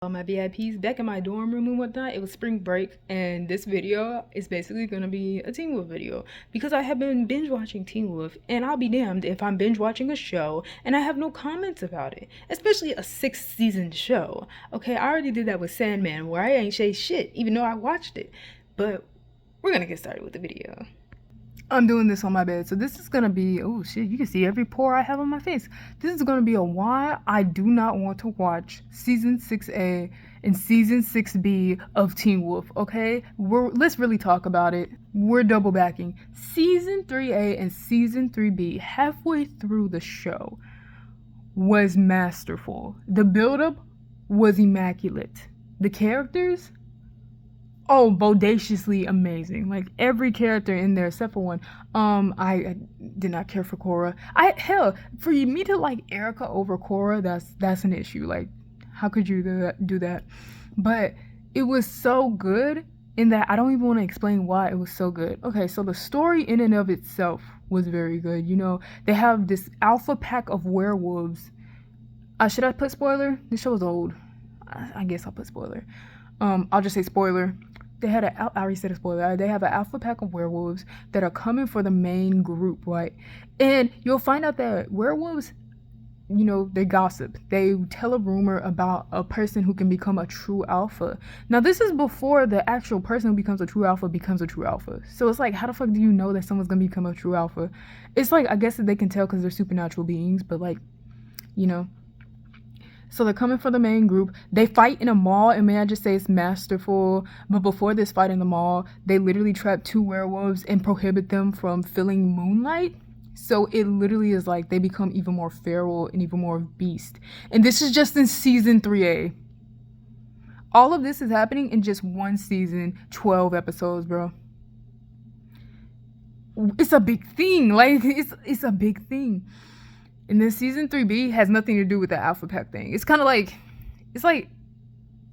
All my VIPs back in my dorm room and whatnot. It was spring break, and this video is basically gonna be a Teen Wolf video because I have been binge watching Teen Wolf, and I'll be damned if I'm binge watching a show and I have no comments about it, especially a 6 season show. Okay, I already did that with Sandman where I ain't say shit even though I watched it, but we're gonna get started with the video. I'm doing this on my bed, so this is gonna be, oh shit, you can see every pore I have on my face. This is gonna be a why I do not want to watch season 6A and season 6B of Teen Wolf, okay? Let's really talk about it. We're double backing. Season 3A and season 3B, halfway through the show, was masterful. The buildup was immaculate. The characters, oh, bodaciously amazing. Like every character in there except for one. I did not care for Korra. Hell, for me to like Erica over Korra, that's an issue. Like, how could you do that? But it was so good in that I don't even want to explain why it was so good. Okay, so the story in and of itself was very good. You know, they have this alpha pack of werewolves. Should I put spoiler? This show is old. I guess I'll put spoiler. I'll just say spoiler. I already said a spoiler. They have an alpha pack of werewolves that are coming for the main group, right? And you'll find out that werewolves, you know, they gossip. They tell a rumor about a person who can become a true alpha. Now, this is before the actual person who becomes a true alpha becomes a true alpha. So it's like, how the fuck do you know that someone's gonna become a true alpha? It's like, I guess that they can tell because they're supernatural beings, but like, you know. So they're coming for the main group. They fight in a mall, and may I just say it's masterful. But before this fight in the mall, they literally trap 2 werewolves and prohibit them from feeling moonlight. So it literally is like they become even more feral and even more beast. And this is just in season 3A. All of this is happening in just one season, 12 episodes, bro. It's a big thing. Like, it's a big thing. And then season 3B has nothing to do with the alpha pack thing. It's kind of like,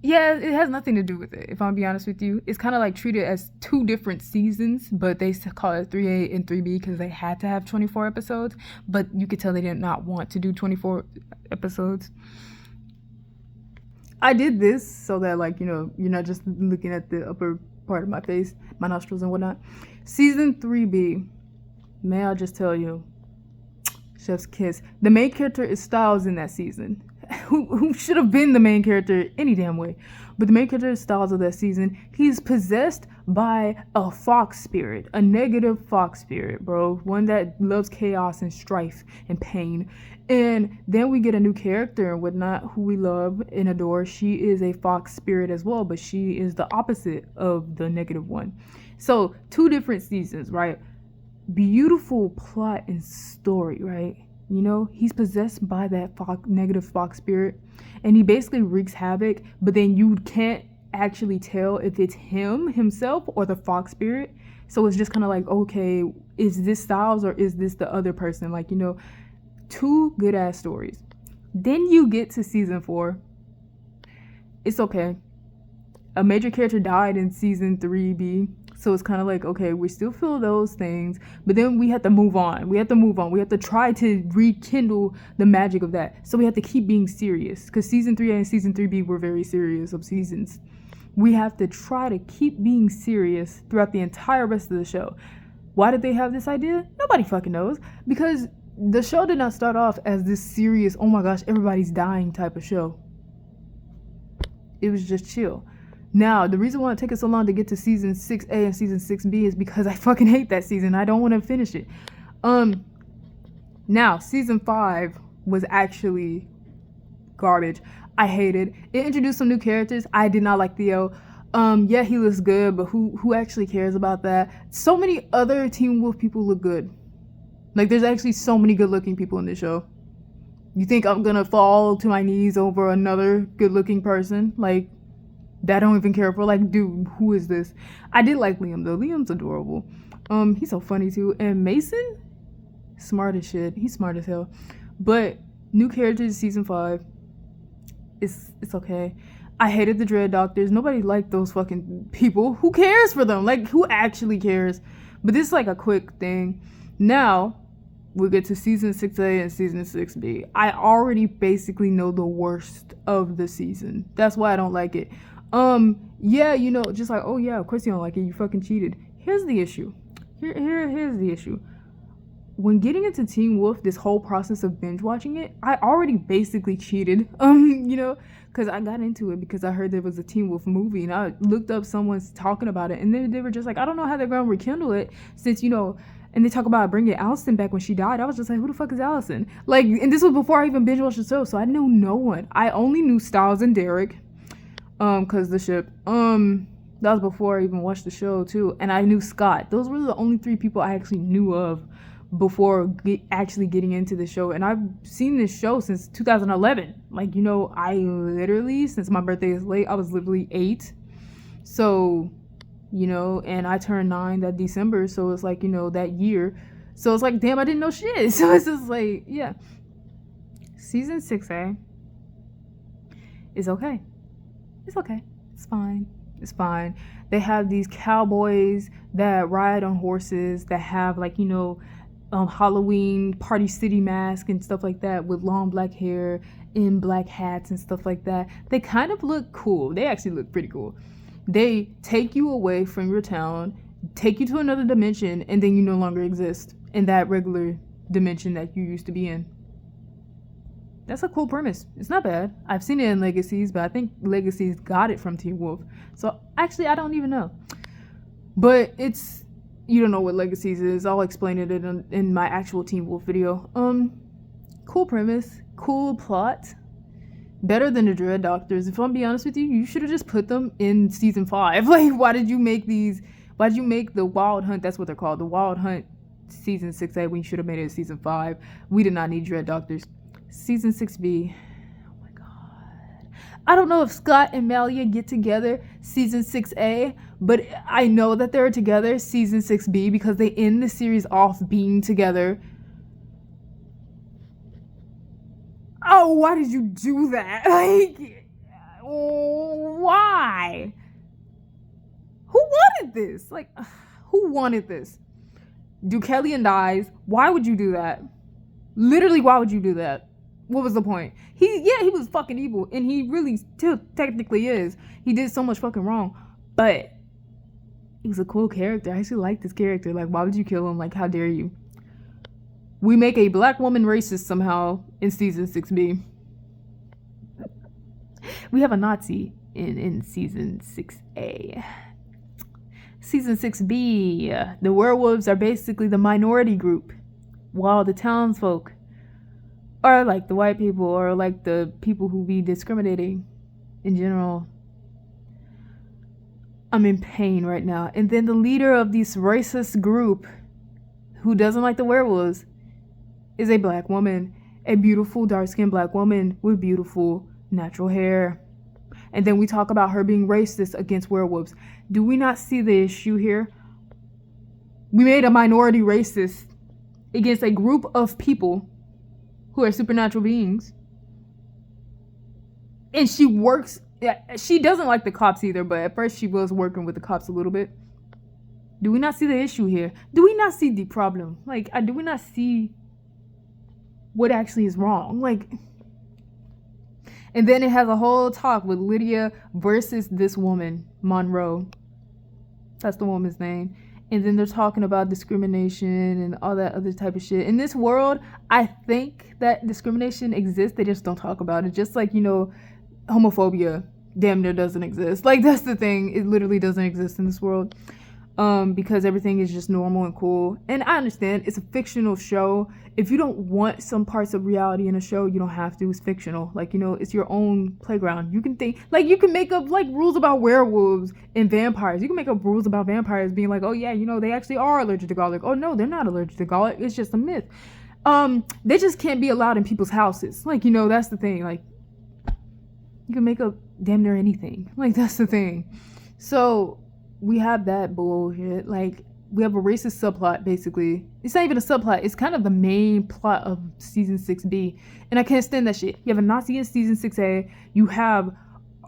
yeah, it has nothing to do with it, if I'm gonna be honest with you. It's kind of like treated as 2 different seasons, but they call it 3A and 3B because they had to have 24 episodes. But you could tell they did not want to do 24 episodes. I did this so that, like, you know, you're not just looking at the upper part of my face, my nostrils and whatnot. Season 3B, may I just tell you, chef's kiss. The main character is Styles in that season, who should have been the main character any damn way. But the main character is Styles of that season. He's possessed by a fox spirit, a negative fox spirit, bro. One that loves chaos and strife and pain. And then we get a new character and whatnot who we love and adore. She is a fox spirit as well, but she is the opposite of the negative one. So 2 different seasons, right? Beautiful plot and story, right? You know, he's possessed by that negative fox spirit, and he basically wreaks havoc, but then you can't actually tell if it's himself or the fox spirit. So it's just kind of like, okay, is this Styles or is this the other person? Like, you know, 2 good ass stories. Then you get to season 4. It's okay. A major character died in season 3B. So it's kind of like, okay, we still feel those things, but then we have to move on. We have to try to rekindle the magic of that. So we have to keep being serious because season 3A and season 3B were very serious of seasons. We have to try to keep being serious throughout the entire rest of the show. Why did they have this idea? Nobody fucking knows. Because the show did not start off as this serious, oh my gosh, everybody's dying type of show. It was just chill. Now, the reason why it took us so long to get to season 6A and season 6B is because I fucking hate that season. I don't want to finish it. Now, season 5 was actually garbage. I hated it. Introduced some new characters. I did not like Theo. Yeah, he looks good, but who actually cares about that? So many other Teen Wolf people look good. Like, there's actually so many good-looking people in this show. You think I'm gonna fall to my knees over another good-looking person? Like, that I don't even care for. Like, dude, who is this? I did like Liam though. Liam's adorable. He's so funny too. And Mason, smart as shit. He's smart as hell. But new characters season 5. It's okay. I hated the Dread Doctors. Nobody liked those fucking people. Who cares for them? Like, who actually cares? But this is like a quick thing. Now, we'll get to season 6A and season 6B. I already basically know the worst of the season. That's why I don't like it. Yeah, you know, just like, oh yeah, of course you don't like it. You fucking cheated. Here's the issue. Here's the issue. When getting into Teen Wolf, this whole process of binge watching it, I already basically cheated. You know, because I got into it because I heard there was a Teen Wolf movie, and I looked up someone's talking about it, and they were just like, I don't know how they're gonna rekindle it since, you know. And they talk about bringing Allison back when she died. I was just like, who the fuck is Allison? Like, and this was before I even binge watched the show, so I knew no one. I only knew Styles and Derek, cause the ship. That was before I even watched the show too, and I knew Scott. Those were the only 3 people I actually knew of before actually getting into the show. And I've seen this show since 2011. Like, you know, I literally, since my birthday is late, I was literally 8. So, you know, and I turned 9 that December, so it's like, you know, that year. So it's like, damn, I didn't know shit. So it's just like, yeah. Season 6A is okay. It's okay. It's fine. It's fine. They have these cowboys that ride on horses that have, like, you know, Halloween Party City mask and stuff like that with long black hair in black hats and stuff like that. They kind of look cool. They actually look pretty cool. They take you away from your town, take you to another dimension, and then you no longer exist in that regular dimension that you used to be in. That's a cool premise. It's not bad. I've seen it in Legacies, but I think Legacies got it from Teen Wolf. So actually, I don't even know. But it's, you don't know what Legacies is. I'll explain it in my actual Teen Wolf video. Cool premise, cool plot. Better than the Dread Doctors. If I'm being honest with you, you should have just put them in season 5. Like, why did you make the Wild Hunt? That's what they're called. The Wild Hunt season 6A. We should have made it season 5. We did not need Dread Doctors. Season 6B. Oh my god. I don't know if Scott and Malia get together season 6A, but I know that they're together season 6B because they end the series off being together. Oh, why did you do that? Like, why? Who wanted this? Like, who wanted this? Deucalion dies. Why would you do that? Literally, why would you do that? What was the point? He was fucking evil, and he really still technically is. He did so much fucking wrong, but he was a cool character. I actually liked this character. Like, why would you kill him? Like, how dare you? We make a black woman racist somehow in season 6B. We have a Nazi in season 6A. Season 6B, the werewolves are basically the minority group, while the townsfolk are like the white people or like the people who be discriminating in general. I'm in pain right now. And then the leader of this racist group who doesn't like the werewolves is a black woman, a beautiful dark-skinned black woman with beautiful natural hair. And then we talk about her being racist against werewolves. Do we not see the issue here? We made a minority racist against a group of people who are supernatural beings. And she doesn't like the cops either, but at first she was working with the cops a little bit. Do we not see the issue here? Do we not see the problem? Like, do we not see what actually is wrong? Like, and then it has a whole talk with Lydia versus this woman, Monroe. That's the woman's name. And then they're talking about discrimination and all that other type of shit. In this world, I think that discrimination exists. They just don't talk about it. Just like, you know, homophobia damn near doesn't exist. Like, that's the thing. It literally doesn't exist in this world. Because everything is just normal and cool. And I understand it's a fictional show. If you don't want some parts of reality in a show, you don't have to. It's fictional. Like, you know, it's your own playground. You can think, like, you can make up, like, rules about werewolves and vampires. You can make up rules about vampires being like, oh, yeah, you know, they actually are allergic to garlic. Oh, no, they're not allergic to garlic. It's just a myth. They just can't be allowed in people's houses. Like, you know, that's the thing. Like, you can make up damn near anything. Like, that's the thing. So we have that bullshit. Like, we have a racist subplot, basically. It's not even a subplot. It's kind of the main plot of season 6B. And I can't stand that shit. You have a Nazi in season 6A. You have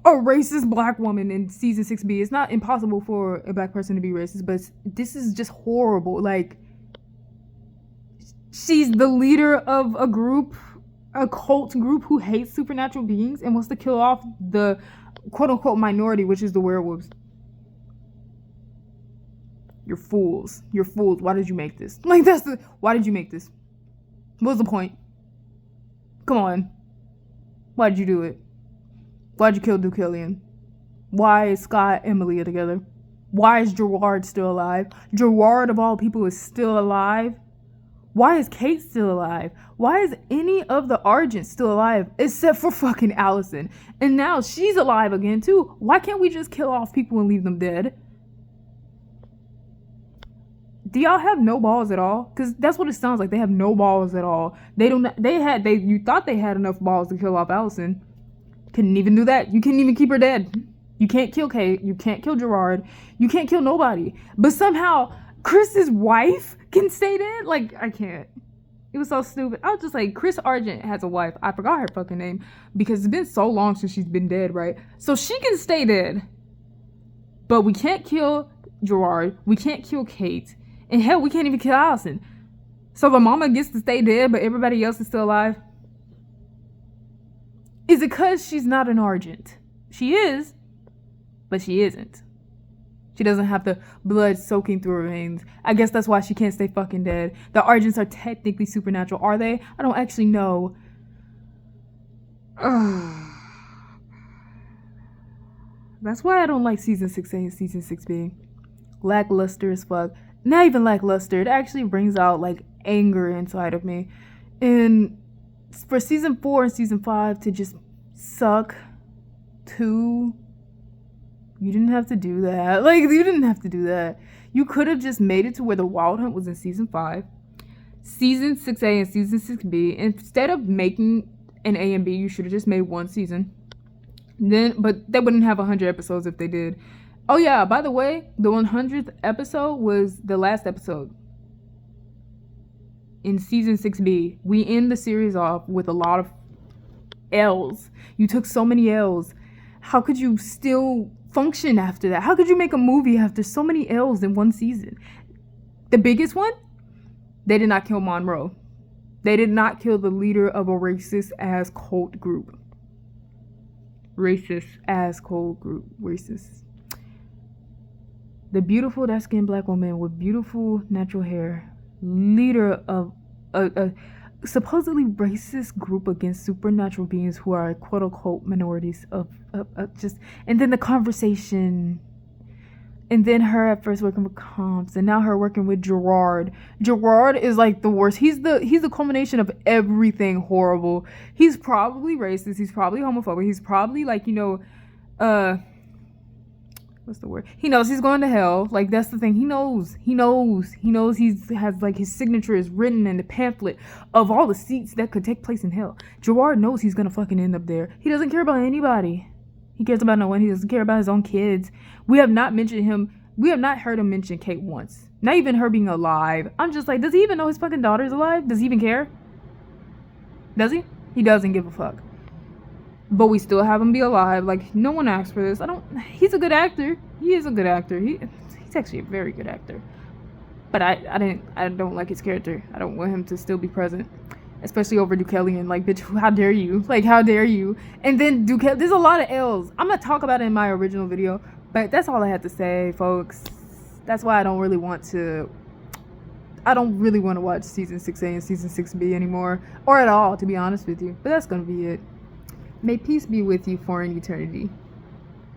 a racist black woman in season 6B. It's not impossible for a black person to be racist, but this is just horrible. Like, She's the leader of a group, a cult group who hates supernatural beings and wants to kill off the quote unquote minority, which is the werewolves. You're fools. You're fools. Why did you make this? Like, why did you make this? What was the point? Come on. Why did you do it? Why'd you kill Deucalion? Why is Scott and Malia together? Why is Gerard still alive? Gerard, of all people, is still alive. Why is Kate still alive? Why is any of the Argents still alive except for fucking Allison? And now she's alive again too. Why can't we just kill off people and leave them dead? Do y'all have no balls at all? Because that's what it sounds like. They have no balls at all. You thought they had enough balls to kill off Allison. Couldn't even do that. You couldn't even keep her dead. You can't kill Kate. You can't kill Gerard. You can't kill nobody. But somehow Chris's wife can stay dead? Like, I can't. It was so stupid. I was just like, Chris Argent has a wife. I forgot her fucking name because it's been so long since she's been dead, right? So she can stay dead. But we can't kill Gerard. We can't kill Kate. And hell, we can't even kill Allison. So the mama gets to stay dead, but everybody else is still alive? Is it because she's not an Argent? She is, but she isn't. She doesn't have the blood soaking through her veins. I guess that's why she can't stay fucking dead. The Argents are technically supernatural, are they? I don't actually know. That's why I don't like season 6A and season 6B. Lackluster as fuck. Not even lackluster. It actually brings out like anger inside of me. And for season 4 and season 5 to just suck too. You didn't have to do that. Like, you didn't have to do that. You could have just made it to where the Wild Hunt was in season 5. Season 6A and season 6B. Instead of making an A and B, you should have just made one season. But they wouldn't have 100 episodes if they did. Oh yeah, by the way, the 100th episode was the last episode. In season 6B, we end the series off with a lot of L's. You took so many L's. How could you still function after that? How could you make a movie after so many L's in one season? The biggest one? They did not kill Monroe. They did not kill the leader of a racist ass cult group. Racist ass cult group. Racist. The beautiful dark-skinned black woman with beautiful natural hair, leader of a supposedly racist group against supernatural beings who are quote-unquote minorities of just, and then the conversation, and then her at first working with Comps, and now her working with Gerard. Gerard is like the worst. He's the culmination of everything horrible. He's probably racist. He's probably homophobic. He's probably like, what's the word? He knows he's going to hell. Like, that's the thing. He knows he has like his signature is written in the pamphlet of all the seats that could take place in hell. Gerard knows he's gonna fucking end up there. He doesn't care about anybody. He cares about no one. He doesn't care about his own kids. We have not heard him mention Kate once. Not even her being alive. I'm just like, does he even know his fucking daughter's alive? Does he even care? Does he? He doesn't give a fuck. But we still have him be alive. Like, no one asked for this. He's a good actor. He is a good actor. He's actually a very good actor. But I don't like his character. I don't want him to still be present. Especially over Deucalion. Like, bitch, how dare you? Like, how dare you? And then Deucalion, there's a lot of L's. I'm gonna talk about it in my original video. But that's all I had to say, folks. That's why I don't really want to watch season 6A and season 6B anymore. Or at all, to be honest with you. But that's gonna be it. May peace be with you for an eternity.